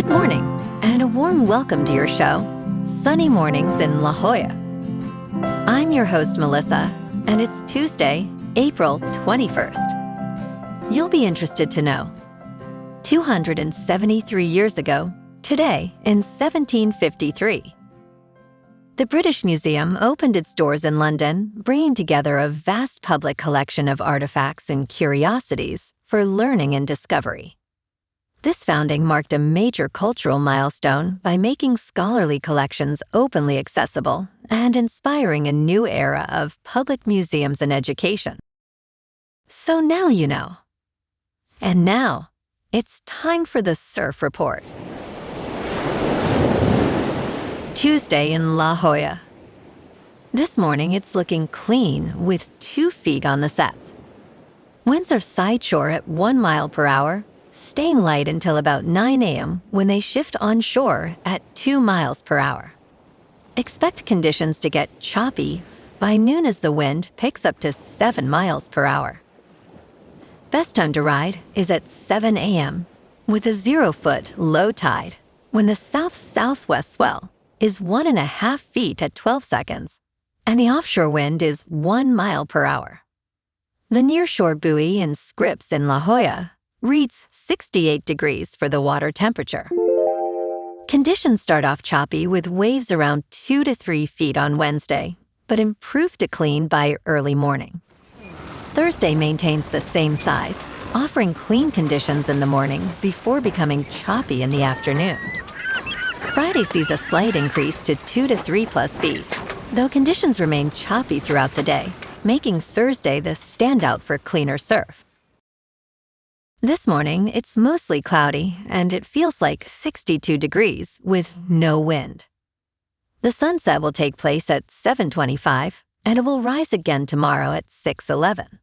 Good morning, and a warm welcome to your show, Sunny Mornings in La Jolla. I'm your host, Melissa, and it's Tuesday, April 21st. You'll be interested to know, 273 years ago, today in 1753, the British Museum opened its doors in London, bringing together a vast public collection of artifacts and curiosities for learning and discovery. This founding marked a major cultural milestone by making scholarly collections openly accessible and inspiring a new era of public museums and education. So now you know. And now, it's time for the Surf Report. Tuesday in La Jolla. This morning it's looking clean with 2 feet on the sets. Winds are sideshore at 1 mile per hour, staying light until about 9 a.m. when they shift onshore at 2 miles per hour. Expect conditions to get choppy by noon as the wind picks up to 7 miles per hour. Best time to ride is at 7 a.m. with a 0-foot low tide when the south-southwest swell is 1.5 feet at 12 seconds and the offshore wind is 1 mile per hour. The nearshore buoy in Scripps in La Jolla reads 68 degrees for the water temperature. Conditions start off choppy with waves around 2 to 3 feet on Wednesday, but improve to clean by early morning. Thursday maintains the same size, offering clean conditions in the morning before becoming choppy in the afternoon. Friday sees a slight increase to 2 to 3 plus feet, though conditions remain choppy throughout the day, making Thursday the standout for cleaner surf. This morning, it's mostly cloudy, and it feels like 62 degrees with no wind. The sunset will take place at 7:25, and it will rise again tomorrow at 6:11.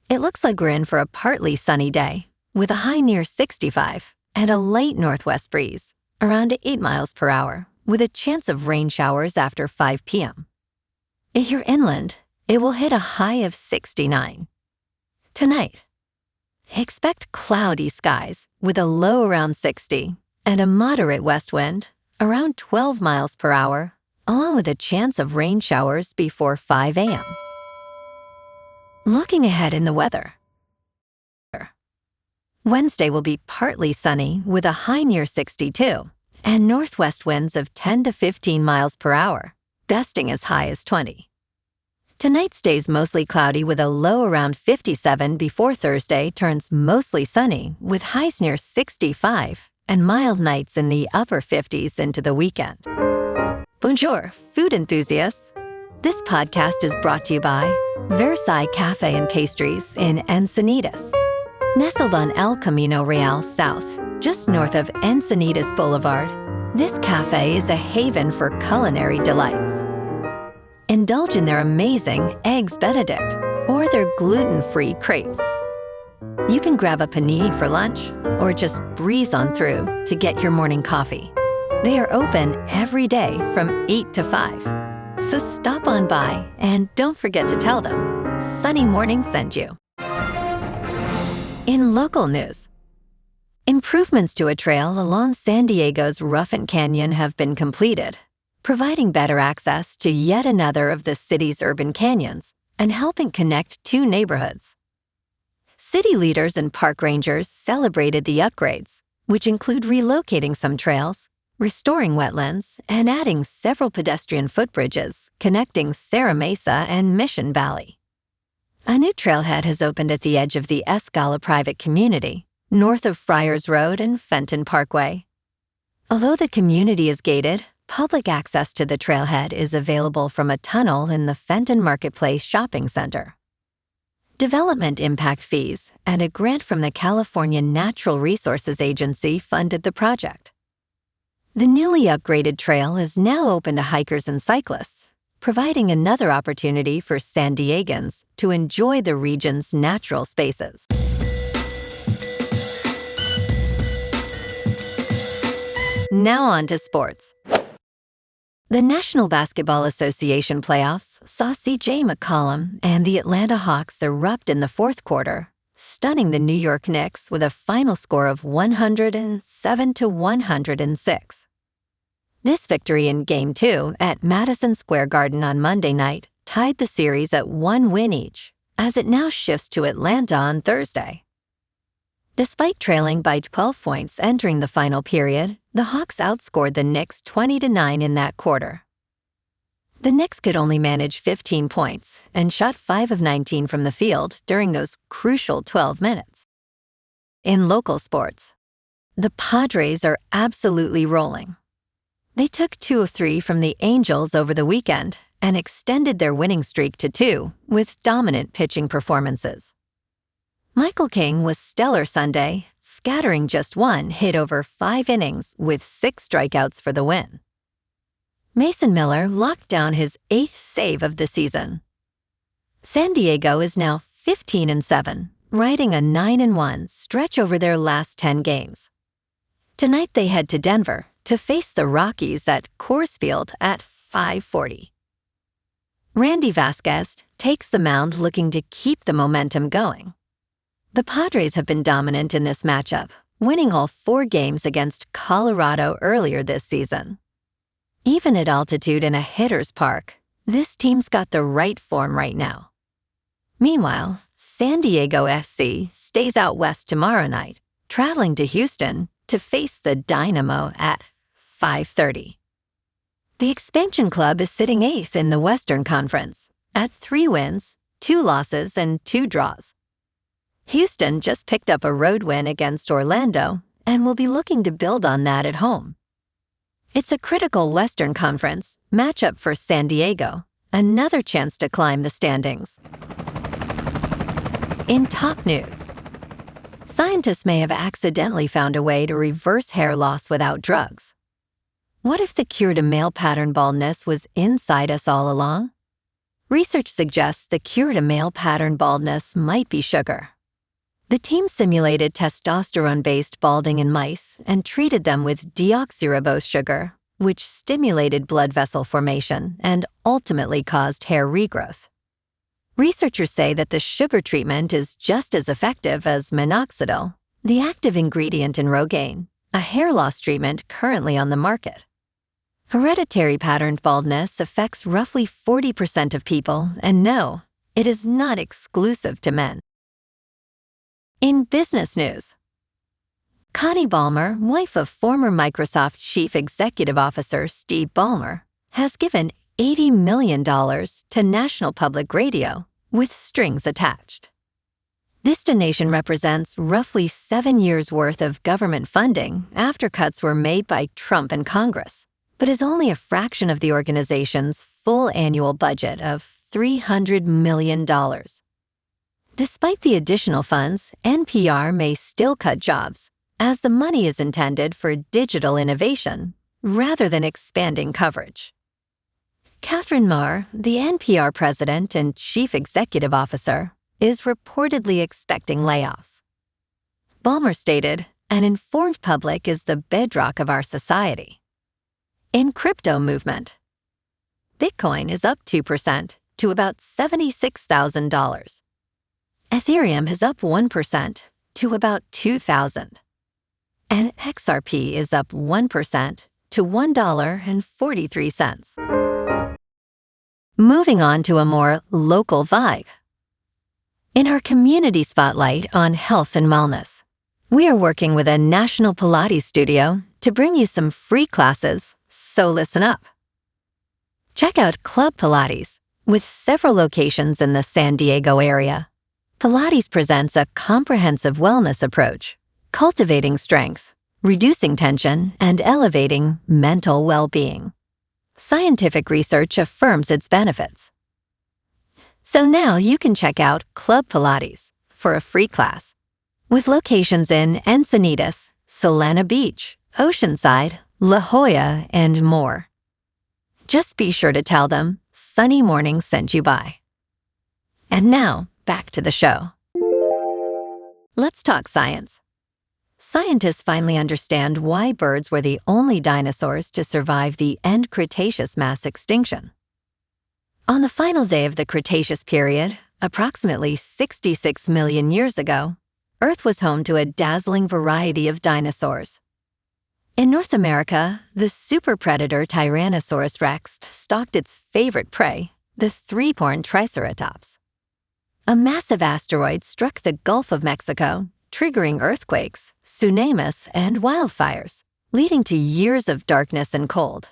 It looks like we're in for a partly sunny day, with a high near 65 and a light northwest breeze, around 8 miles per hour, with a chance of rain showers after 5 p.m. If you're inland, it will hit a high of 69. Tonight, expect cloudy skies with a low around 60 and a moderate west wind around 12 miles per hour, along with a chance of rain showers before 5 a.m. Looking ahead in the weather. Wednesday will be partly sunny with a high near 62 and northwest winds of 10 to 15 miles per hour, gusting as high as 20. Tonight stays mostly cloudy with a low around 57 before Thursday turns mostly sunny with highs near 65 and mild nights in the upper 50s into the weekend. Bonjour, food enthusiasts. This podcast is brought to you by Versailles Cafe and Pastries in Encinitas. Nestled on El Camino Real South, just north of Encinitas Boulevard, this cafe is a haven for culinary delights. Indulge in their amazing Eggs Benedict or their gluten-free crepes. You can grab a panini for lunch or just breeze on through to get your morning coffee. They are open every day from 8 to 5. So stop on by and don't forget to tell them Sunny Morning sent you. In local news, improvements to a trail along San Diego's Ruffin Canyon have been completed, providing better access to yet another of the city's urban canyons and helping connect 2 neighborhoods. City leaders and park rangers celebrated the upgrades, which include relocating some trails, restoring wetlands, and adding several pedestrian footbridges connecting Serra Mesa and Mission Valley. A new trailhead has opened at the edge of the Escala private community, north of Friars Road and Fenton Parkway. Although the community is gated, public access to the trailhead is available from a tunnel in the Fenton Marketplace Shopping Center. Development impact fees and a grant from the California Natural Resources Agency funded the project. The newly upgraded trail is now open to hikers and cyclists, providing another opportunity for San Diegans to enjoy the region's natural spaces. Now on to sports. The National Basketball Association playoffs saw C.J. McCollum and the Atlanta Hawks erupt in the fourth quarter, stunning the New York Knicks with a final score of 107-106. This victory in Game 2 at Madison Square Garden on Monday night tied the series at 1 win each, as it now shifts to Atlanta on Thursday. Despite trailing by 12 points entering the final period, the Hawks outscored the Knicks 20-9 in that quarter. The Knicks could only manage 15 points and shot 5 of 19 from the field during those crucial 12 minutes. In local sports, the Padres are absolutely rolling. They took 2 of 3 from the Angels over the weekend and extended their winning streak to 2 with dominant pitching performances. Michael King was stellar Sunday, scattering just 1 hit over 5 innings with 6 strikeouts for the win. Mason Miller locked down his 8th save of the season. San Diego is now 15-7, riding a 9-1 stretch over their last 10 games. Tonight they head to Denver to face the Rockies at Coors Field at 5:40. Randy Vasquez takes the mound looking to keep the momentum going. The Padres have been dominant in this matchup, winning all 4 games against Colorado earlier this season. Even at altitude in a hitter's park, this team's got the right form right now. Meanwhile, San Diego SC stays out west tomorrow night, traveling to Houston to face the Dynamo at 5:30. The expansion club is sitting 8th in the Western Conference at 3 wins, 2 losses, and 2 draws. Houston just picked up a road win against Orlando and will be looking to build on that at home. It's a critical Western Conference matchup for San Diego, another chance to climb the standings. In top news, scientists may have accidentally found a way to reverse hair loss without drugs. What if the cure to male pattern baldness was inside us all along? Research suggests the cure to male pattern baldness might be sugar. The team simulated testosterone-based balding in mice and treated them with deoxyribose sugar, which stimulated blood vessel formation and ultimately caused hair regrowth. Researchers say that the sugar treatment is just as effective as minoxidil, the active ingredient in Rogaine, a hair loss treatment currently on the market. Hereditary pattern baldness affects roughly 40% of people, and no, it is not exclusive to men. In business news, Connie Ballmer, wife of former Microsoft Chief Executive Officer Steve Ballmer, has given $80 million to National Public Radio, with strings attached. This donation represents roughly 7 years' worth of government funding after cuts were made by Trump and Congress, but is only a fraction of the organization's full annual budget of $300 million. Despite the additional funds, NPR may still cut jobs, as the money is intended for digital innovation rather than expanding coverage. Catherine Marr, the NPR president and chief executive officer, is reportedly expecting layoffs. Ballmer stated, "An informed public is the bedrock of our society." In crypto movement, Bitcoin is up 2% to about $76,000. Ethereum is up 1% to about $2,000. And XRP is up 1% to $1.43. Moving on to a more local vibe. In our community spotlight on health and wellness, we are working with a national Pilates studio to bring you some free classes, so listen up. Check out Club Pilates, with several locations in the San Diego area. Pilates presents a comprehensive wellness approach, cultivating strength, reducing tension, and elevating mental well-being. Scientific research affirms its benefits. So now you can check out Club Pilates for a free class, with locations in Encinitas, Solana Beach, Oceanside, La Jolla, and more. Just be sure to tell them Sunny Morning sent you by. And now, back to the show. Let's talk science. Scientists finally understand why birds were the only dinosaurs to survive the end Cretaceous mass extinction. On the final day of the Cretaceous period, Approximately 66 million years ago, Earth was home to a dazzling variety of dinosaurs. In North America, the super predator Tyrannosaurus rex stalked its favorite prey, the three-horned Triceratops. A massive asteroid struck the Gulf of Mexico, triggering earthquakes, tsunamis, and wildfires, leading to years of darkness and cold.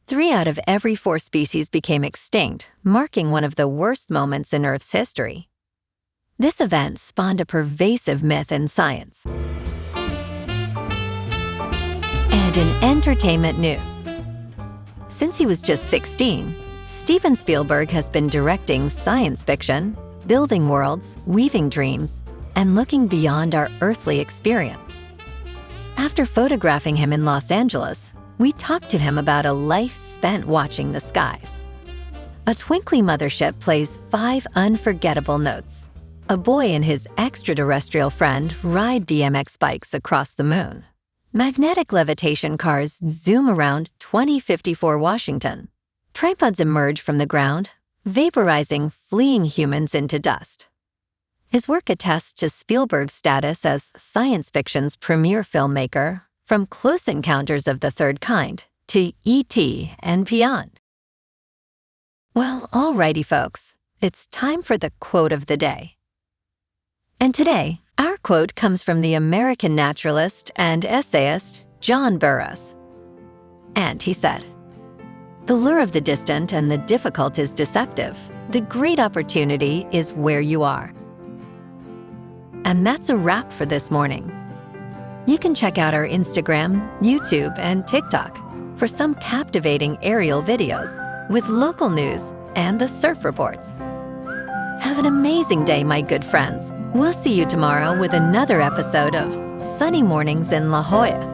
3 out of every 4 species became extinct, marking one of the worst moments in Earth's history. This event spawned a pervasive myth in science. And in entertainment news, since he was just 16, Steven Spielberg has been directing science fiction, building worlds, weaving dreams, and looking beyond our earthly experience. After photographing him in Los Angeles, we talked to him about a life spent watching the skies. A twinkly mothership plays 5 unforgettable notes. A boy and his extraterrestrial friend ride BMX bikes across the moon. Magnetic levitation cars zoom around 2054 Washington. Tripods emerge from the ground, vaporizing fleeing humans into dust. His work attests to Spielberg's status as science fiction's premier filmmaker, from Close Encounters of the Third Kind to E.T. and beyond. Well, alrighty folks, it's time for the quote of the day. And today, our quote comes from the American naturalist and essayist John Burroughs. And he said, "The lure of the distant and the difficult is deceptive. The great opportunity is where you are." And that's a wrap for this morning. You can check out our Instagram, YouTube, and TikTok for some captivating aerial videos with local news and the surf reports. Have an amazing day, my good friends. We'll see you tomorrow with another episode of Sunny Mornings in La Jolla.